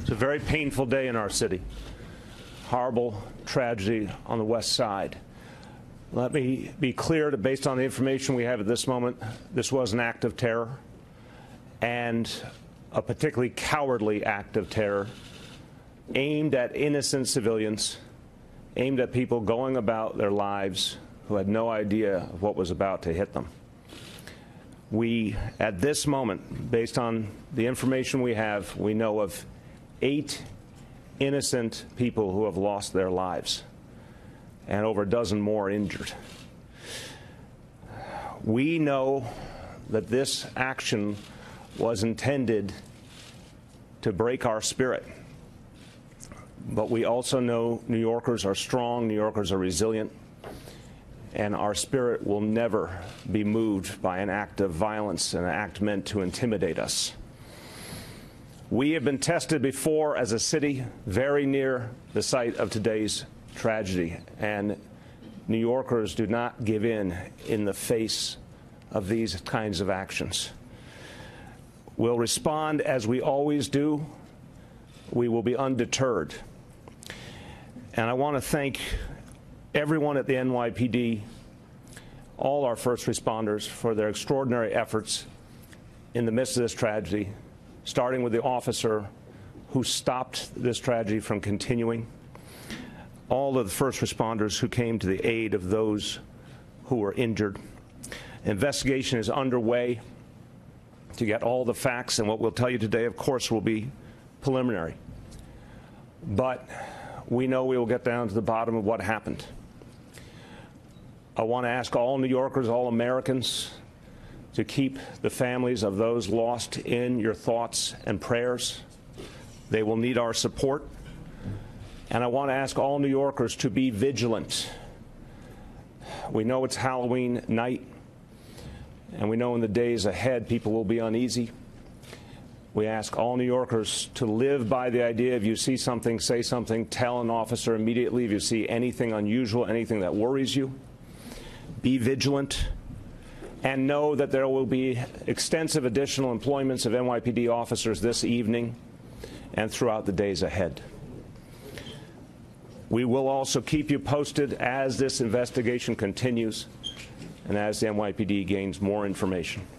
It's a very painful day in our city. Horrible tragedy on the west side. Let me be clear that based on the information we have at this moment, this was an act of terror, and a particularly cowardly act of terror aimed at innocent civilians, aimed at people going about their lives who had no idea of what was about to hit them. We, at this moment, based on the information we have, we know of 8 innocent people who have lost their lives and over a dozen more injured. We know that this action was intended to break our spirit, but we also know New Yorkers are strong, New Yorkers are resilient, and our spirit will never be moved by an act of violence, an act meant to intimidate us. We have been tested before as a city very near the site of today's tragedy, and New Yorkers do not give in the face of these kinds of actions. We'll respond as we always do. We will be undeterred. And I want to thank everyone at the NYPD, all our first responders, for their extraordinary efforts in the midst of this tragedy, starting with the officer who stopped this tragedy from continuing, all of the first responders who came to the aid of those who were injured. Investigation is underway to get all the facts, and what we'll tell you today, of course, will be preliminary. But we know we will get down to the bottom of what happened. I want to ask all New Yorkers, all Americans, to keep the families of those lost in your thoughts and prayers. They will need our support. And I want to ask all New Yorkers to be vigilant. We know it's Halloween night, and we know in the days ahead people will be uneasy. We ask all New Yorkers to live by the idea: if you see something, say something, tell an officer immediately if you see anything unusual, anything that worries you. Be vigilant, and know that there will be extensive additional employments of NYPD officers this evening and throughout the days ahead. We will also keep you posted as this investigation continues and as the NYPD gains more information.